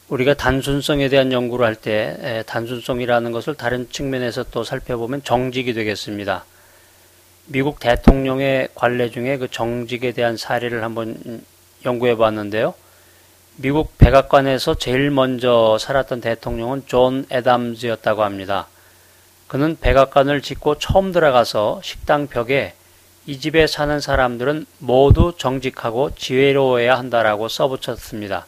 우리가 단순성에 대한 연구를 할 때 단순성이라는 것을 다른 측면에서 또 살펴보면 정직이 되겠습니다. 미국 대통령의 관례 중에 그 정직에 대한 사례를 한번 연구해 봤는데요. 미국 백악관에서 제일 먼저 살았던 대통령은 존 애담즈였다고 합니다. 그는 백악관을 짓고 처음 들어가서 식당 벽에 이 집에 사는 사람들은 모두 정직하고 지혜로워야 한다라고 써붙였습니다.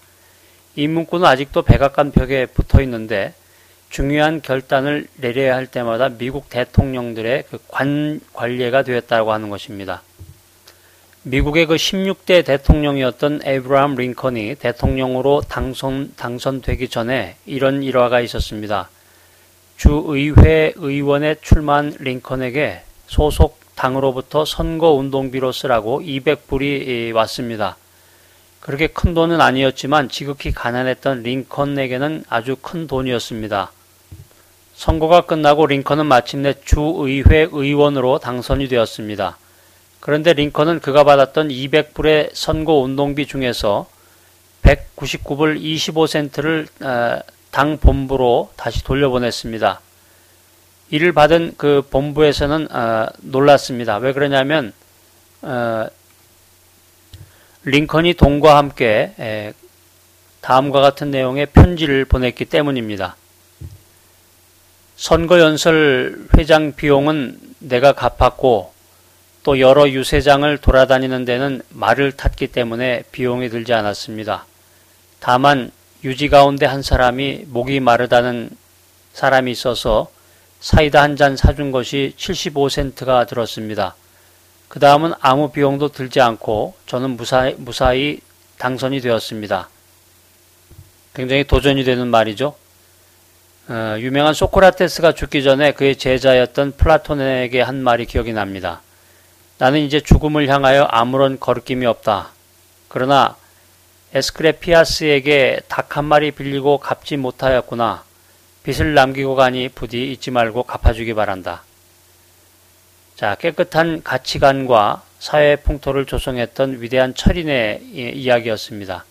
이 문구는 아직도 백악관 벽에 붙어 있는데 중요한 결단을 내려야 할 때마다 미국 대통령들의 그 관례가 되었다고 하는 것입니다. 미국의 그 16대 대통령이었던 에이브러함 링컨이 대통령으로 당선되기 전에 이런 일화가 있었습니다. 주의회 의원에 출마한 링컨에게 소속 당으로부터 선거운동비로 쓰라고 200불이 왔습니다. 그렇게 큰 돈은 아니었지만 지극히 가난했던 링컨에게는 아주 큰 돈이었습니다. 선거가 끝나고 링컨은 마침내 주의회 의원으로 당선이 되었습니다. 그런데 링컨은 그가 받았던 200불의 선거운동비 중에서 199불 25센트를 당 본부로 다시 돌려보냈습니다. 이를 받은 그 본부에서는 놀랐습니다. 왜 그러냐면 링컨이 돈과 함께 다음과 같은 내용의 편지를 보냈기 때문입니다. 선거연설 회장 비용은 내가 갚았고 또 여러 유세장을 돌아다니는 데는 말을 탔기 때문에 비용이 들지 않았습니다. 다만 유지 가운데 한 사람이 목이 마르다는 사람이 있어서 사이다 한 잔 사준 것이 75센트가 들었습니다. 그 다음은 아무 비용도 들지 않고 저는 무사히 당선이 되었습니다. 굉장히 도전이 되는 말이죠. 유명한 소크라테스가 죽기 전에 그의 제자였던 플라톤에게 한 말이 기억이 납니다. 나는 이제 죽음을 향하여 아무런 거리낌이 없다. 그러나 에스크레피아스에게 닭 한 마리 빌리고 갚지 못하였구나. 빚을 남기고 가니 부디 잊지 말고 갚아주기 바란다. 자, 깨끗한 가치관과 사회 풍토를 조성했던 위대한 철인의 이야기였습니다.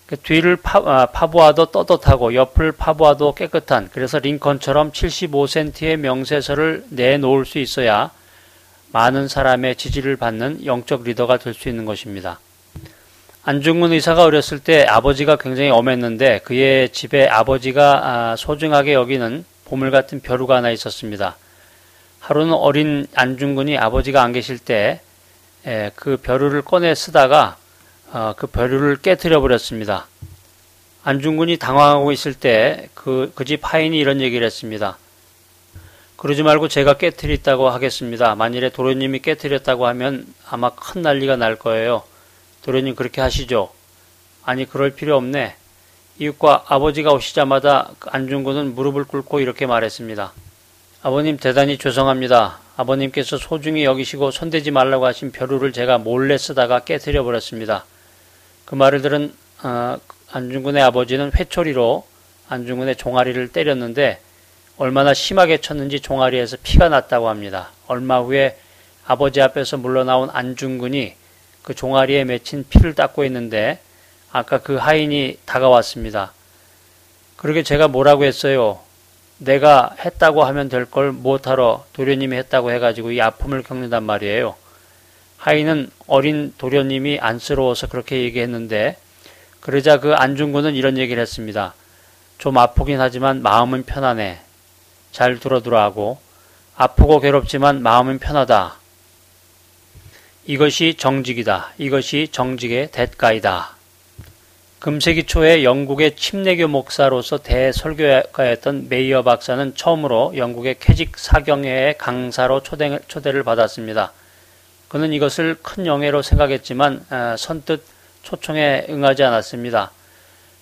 그 뒤를 파보아도 떳떳하고 옆을 파보아도 깨끗한, 그래서 링컨처럼 75센트의 명세서를 내놓을 수 있어야 많은 사람의 지지를 받는 영적 리더가 될 수 있는 것입니다. 안중근 의사가 어렸을 때 아버지가 굉장히 엄했는데 그의 집에 아버지가 소중하게 여기는 보물 같은 벼루가 하나 있었습니다. 하루는 어린 안중근이 아버지가 안 계실 때 그 벼루를 꺼내 쓰다가 그 벼루를 깨트려 버렸습니다. 안중근이 당황하고 있을 때 그 집 하인이 이런 얘기를 했습니다. 그러지 말고 제가 깨트렸다고 하겠습니다. 만일에 도련님이 깨트렸다고 하면 아마 큰 난리가 날 거예요. 도련님 그렇게 하시죠. 아니 그럴 필요 없네. 이웃과 아버지가 오시자마자 안중근은 무릎을 꿇고 이렇게 말했습니다. 아버님 대단히 죄송합니다. 아버님께서 소중히 여기시고 손대지 말라고 하신 벼루를 제가 몰래 쓰다가 깨트려 버렸습니다. 그 말을 들은 안중근의 아버지는 회초리로 안중근의 종아리를 때렸는데 얼마나 심하게 쳤는지 종아리에서 피가 났다고 합니다. 얼마 후에 아버지 앞에서 물러나온 안중근이 그 종아리에 맺힌 피를 닦고 있는데 아까 그 하인이 다가왔습니다. 그러게 제가 뭐라고 했어요. 내가 했다고 하면 될 걸 못하러 도련님이 했다고 해가지고 이 아픔을 겪는단 말이에요. 하인은 어린 도련님이 안쓰러워서 그렇게 얘기했는데 그러자 그 안중근은 이런 얘기를 했습니다. 좀 아프긴 하지만 마음은 편하네. 잘 들어두라 하고 아프고 괴롭지만 마음은 편하다. 이것이 정직이다. 이것이 정직의 대가이다. 금세기 초에 영국의 침례교 목사로서 대설교가였던 메이어 박사는 처음으로 영국의 캐직 사경회의 강사로 초대를 받았습니다. 그는 이것을 큰 영예로 생각했지만 선뜻 초청에 응하지 않았습니다.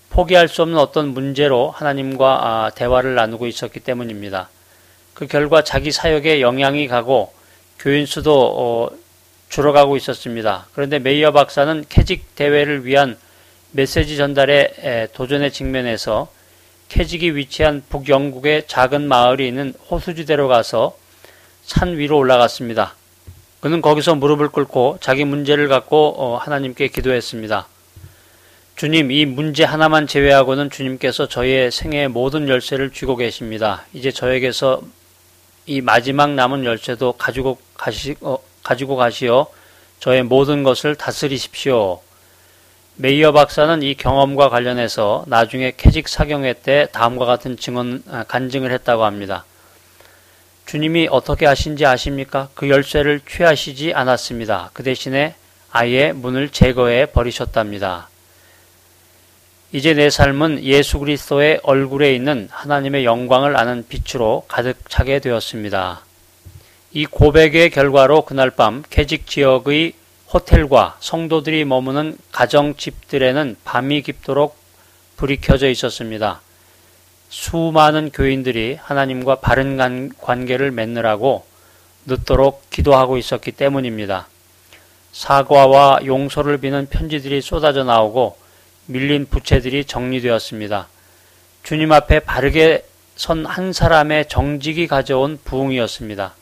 포기할 수 없는 어떤 문제로 하나님과 대화를 나누고 있었기 때문입니다. 그 결과 자기 사역에 영향이 가고 교인 수도 줄어가고 있었습니다. 그런데 메이어 박사는 캐직 대회를 위한 메시지 전달에 도전에 직면해서 캐직이 위치한 북영국의 작은 마을이 있는 호수지대로 가서 산 위로 올라갔습니다. 그는 거기서 무릎을 꿇고 자기 문제를 갖고 하나님께 기도했습니다. 주님, 이 문제 하나만 제외하고는 주님께서 저희의 생애의 모든 열쇠를 쥐고 계십니다. 이제 저에게서 이 마지막 남은 열쇠도 가지고 가시어 저의 모든 것을 다스리십시오. 메이어 박사는 이 경험과 관련해서 나중에 캐직 사경회 때 다음과 같은 간증을 했다고 합니다. 주님이 어떻게 하신지 아십니까? 그 열쇠를 취하시지 않았습니다. 그 대신에 아예 문을 제거해 버리셨답니다. 이제 내 삶은 예수 그리스도의 얼굴에 있는 하나님의 영광을 아는 빛으로 가득 차게 되었습니다. 이 고백의 결과로 그날 밤 캐직 지역의 호텔과 성도들이 머무는 가정집들에는 밤이 깊도록 불이 켜져 있었습니다. 수많은 교인들이 하나님과 바른 관계를 맺느라고 늦도록 기도하고 있었기 때문입니다. 사과와 용서를 비는 편지들이 쏟아져 나오고 밀린 부채들이 정리되었습니다. 주님 앞에 바르게 선 한 사람의 정직이 가져온 부흥이었습니다.